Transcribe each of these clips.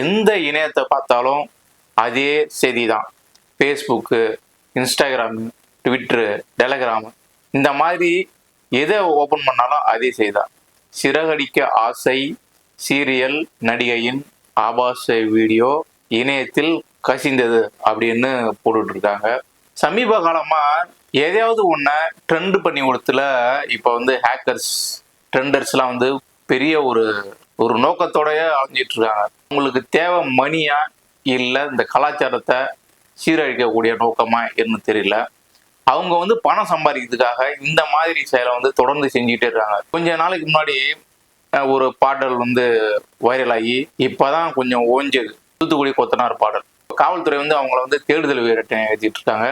எந்த இணையத்தை பார்த்தாலும் அதே செய்தி தான். ஃபேஸ்புக்கு, இன்ஸ்டாகிராமு, ட்விட்டரு, டெலகிராமு, இந்த மாதிரி எதை ஓப்பன் பண்ணாலும் அதே செய்தி தான். சிறகடிக்க ஆசை சீரியல் நடிகையின் ஆபாச வீடியோ இணையத்தில் கசிந்தது அப்படின்னு போட்டுட்டு இருக்காங்க. சமீப காலமா எதையாவது ஒன்றை ட்ரெண்ட் பண்ணி கொடுத்துல இப்போ வந்து ஹேக்கர்ஸ் ட்ரெண்டர்ஸ்லாம் வந்து பெரிய ஒரு நோக்கத்தோடய அழிஞ்சிட்டு இருக்காங்க. உங்களுக்கு தேவை மணியா இல்லை இந்த கலாச்சாரத்தை சீரழிக்கக்கூடிய நோக்கமா என்ன தெரியல. அவங்க வந்து பணம் சம்பாதிக்கிறதுக்காக இந்த மாதிரி செயலை வந்து தொடர்ந்து செஞ்சுட்டே இருக்காங்க. கொஞ்ச நாளைக்கு முன்னாடி ஒரு பாடல் வந்து வைரல் ஆகி இப்போதான் கொஞ்சம் ஓஞ்சது. தூத்துக்குடி கொத்தனார் பாடல். காவல்துறை வந்து அவங்கள வந்து தேடுதல் வீரட்டை ஏற்றிட்டு இருக்காங்க.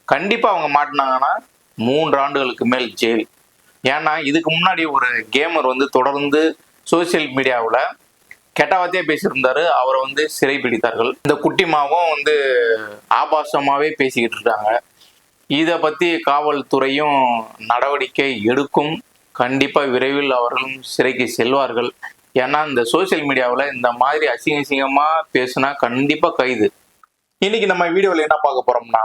கண்டிப்பாக அவங்க மாட்டினாங்கன்னா 3 ஆண்டுகளுக்கு மேல் ஜெயில். ஏன்னா இதுக்கு முன்னாடி ஒரு கேமர் வந்து தொடர்ந்து சோசியல் மீடியாவில் கெட்டவாத்தையே பேசியிருந்தாரு. அவரை வந்து சிறை பிடித்தார்கள். இந்த குட்டிமாவும் வந்து ஆபாசமாகவே பேசிக்கிட்டு இருக்காங்க. இதை பற்றி காவல்துறையும் நடவடிக்கை எடுக்கும். கண்டிப்பாக விரைவில் அவர்களும் சிறைக்கு செல்வார்கள். ஏன்னா இந்த சோசியல் மீடியாவில் இந்த மாதிரி அசிங்கமாக பேசுனா கண்டிப்பாக கைது. இன்னைக்கு நம்ம வீடியோவில் என்ன பார்க்க போறோம்னா,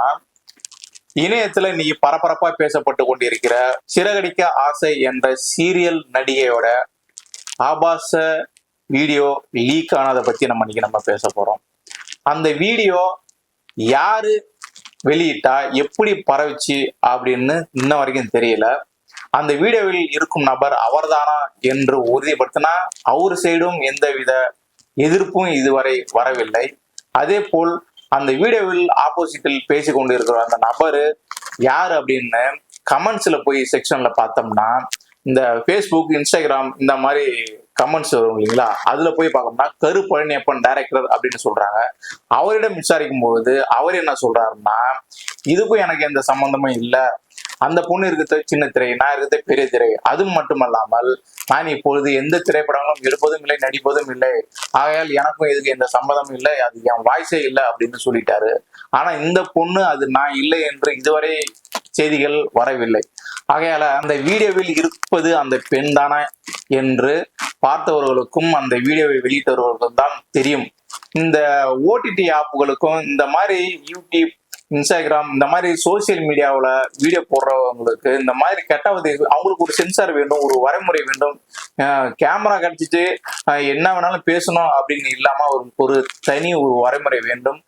இணையத்துல நீ பரபரப்பா பேசப்பட்டு கொண்டிருக்கிற சிறகடிக்க ஆசை என்ற சீரியல் நடிகையோட ஆபாச வீடியோ லீக் ஆனதை பத்தி நம்ம பேச போறோம். அந்த வீடியோ யாரு வெளியிட்டா, எப்படி பரவிச்சு அப்படின்னு இன்ன வரைக்கும் தெரியல. அந்த வீடியோவில் இருக்கும் நபர் அவர்தானா என்று உறுதிப்படுத்தினா அவர் சைடும் எந்தவித எதிர்ப்பும் இதுவரை வரவில்லை. அதே போல் அந்த வீடியோவில் ஆப்போசிட்டில் பேசி கொண்டு இருக்கிற அந்த நபரு யார் அப்படின்னு கமெண்ட்ஸ்ல போய் செக்ஷன்ல பார்த்தோம்னா, இந்த ஃபேஸ்புக், இன்ஸ்டாகிராம் இந்த மாதிரி கமெண்ட்ஸ் வரும் இல்லைங்களா, அதுல போய் பார்த்தோம்னா கரு பழனியப்பன் டைரக்டர் அப்படின்னு சொல்றாங்க. அவரிடம் விசாரிக்கும் பொழுது அவர் என்ன சொல்றாருன்னா, இதுக்கும் எனக்கு எந்த சம்பந்தமும் இல்லை. அந்த பொண்ணு இருக்கிறது சின்ன திரை, நான் இருக்கிறது பெரிய திரை. அது மட்டுமல்லாமல் நான் இப்பொழுது எந்த திரைப்படங்களும் எடுப்பதும் இல்லை, நடிப்பதும் இல்லை. ஆகையால் எனக்கும் இதுக்கு எந்த சம்மதமும் இல்லை, அது என் வாய்ஸே இல்லை அப்படின்னு சொல்லிட்டாரு. ஆனா இந்த பொண்ணு அது நான் இல்லை என்று இதுவரை செய்திகள் வரவில்லை. ஆகையால அந்த வீடியோவில் இருப்பது அந்த பெண் தானா என்று பார்த்தவர்களுக்கும் அந்த வீடியோவை வெளியிட்டவர்களுக்கும் தான் தெரியும். இந்த ஓடிடி ஆப்புகளுக்கும் இந்த மாதிரி யூடியூப், இன்ஸ்டாகிராம் இந்த மாதிரி சோசியல் மீடியாவில் வீடியோ போடுறவங்களுக்கு இந்த மாதிரி கெட்டவதை அவங்களுக்கு ஒரு சென்சார் வேண்டும், ஒரு வரைமுறை வேண்டும். கேமரா கிடைச்சிட்டு என்ன வேணாலும் பேசணும் அப்படின்னு இல்லாம ஒரு தனி ஒரு வரைமுறை வேண்டும்.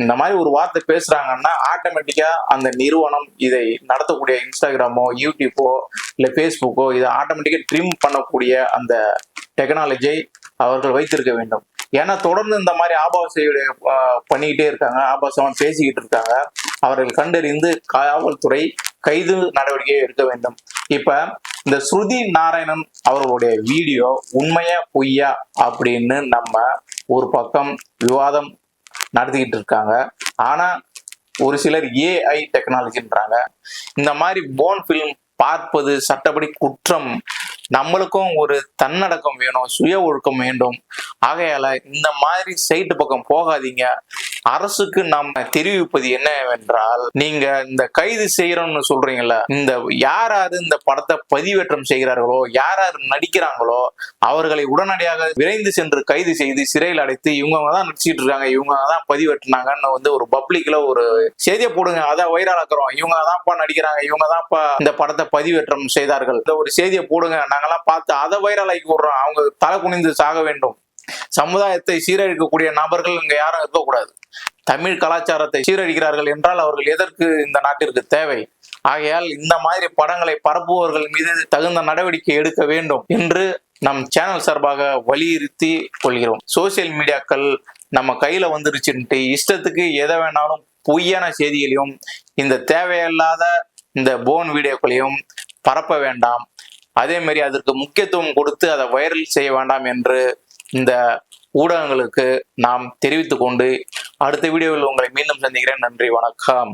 இந்த மாதிரி ஒரு வார்த்தை பேசுறாங்கன்னா ஆட்டோமேட்டிக்கா அந்த நிறுவனம் இதை நடத்தக்கூடிய இன்ஸ்டாகிராமோ, யூடியூப்போ இல்லை ஃபேஸ்புக்கோ இதை ஆட்டோமேட்டிக்கா ட்ரிம் பண்ணக்கூடிய அந்த டெக்னாலஜியை அவர்கள் வைத்திருக்க வேண்டும். ஏன்னா தொடர்ந்து இந்த மாதிரி ஆபாசையுடைய பண்ணிக்கிட்டே இருக்காங்க, ஆபாசமா பேசிக்கிட்டு இருக்காங்க. அவர்கள் கண்டறிந்து காவல்துறை கைது நடவடிக்கையை எடுக்க வேண்டும். இப்ப இந்த ஸ்ருதி நாராயணன் அவர்களுடைய வீடியோ உண்மையா பொய்யா அப்படின்னு நம்ம ஒரு பக்கம் விவாதம் நடத்திக்கிட்டு இருக்காங்க. ஆனா ஒரு சிலர் ஏஐ டெக்னாலஜின்றாங்க. இந்த மாதிரி போன் பிலிம் பார்ப்பது சட்டப்படி குற்றம். நம்மளுக்கும் ஒரு தன்னடக்கம் வேணும், சுய ஒழுக்கம் வேண்டும். ஆகையால இந்த மாதிரி சைட்டு பக்கம் போகாதீங்க. அரசுக்கு நம்ம தெரிவிப்பது என்னவென்றால், நீங்க இந்த கைது செய்யறோம்னு சொல்றீங்கல்ல, இந்த யார் இந்த படத்தை பதிவேற்றம் செய்கிறார்களோ, யார் நடிக்கிறாங்களோ அவர்களை உடனடியாக விரைந்து சென்று கைது செய்து சிறையில் அடைத்து இவங்க தான் நடிச்சிட்டு இருக்காங்க, இவங்க தான் பதிவேற்றினாங்கன்னு வந்து ஒரு பப்ளிக்ல ஒரு செய்தியை போடுங்க. அதை வைரல் ஆக்குறோம், இவங்க தான்ப்பா நடிக்கிறாங்க, இவங்க தான்ப்பா இந்த படத்தை பதிவேற்றம் செய்தார்கள், இந்த ஒரு செய்தியை போடுங்க, நாங்கெல்லாம் பார்த்து அதை வைரல் ஆக்கி விடுறோம். அவங்க தலை குனிந்து சாக வேண்டும். சமுதாயத்தை சீரழிக்கக்கூடிய நபர்கள் இங்க யாரும் இருக்கக்கூடாது. தமிழ் கலாச்சாரத்தை சீரழிக்கிறார்கள் என்றால் அவர்கள் எதற்கு இந்த நாட்டிற்கு தேவை? ஆகையால் இந்த மாதிரி படங்களை பரப்புபவர்கள் மீது தகுந்த நடவடிக்கை எடுக்க வேண்டும் என்று நம் சேனல் சார்பாக வலியுறுத்தி கொள்கிறோம். சோசியல் மீடியாக்கள் நம்ம கையில வந்துருச்சுன்ட்டு இஷ்டத்துக்கு எதை வேணாலும் பொய்யான செய்திகளையும் இந்த தேவையில்லாத இந்த போன் வீடியோக்களையும் பரப்ப வேண்டாம். அதே மாதிரி அதற்கு முக்கியத்துவம் கொடுத்து அதை வைரல் செய்ய வேண்டாம் என்று இந்த ஊடகங்களுக்கு நாம் தெரிவித்துக் கொண்டு அடுத்த வீடியோவில் உங்களை மீண்டும் சந்திக்கிறேன். நன்றி, வணக்கம்.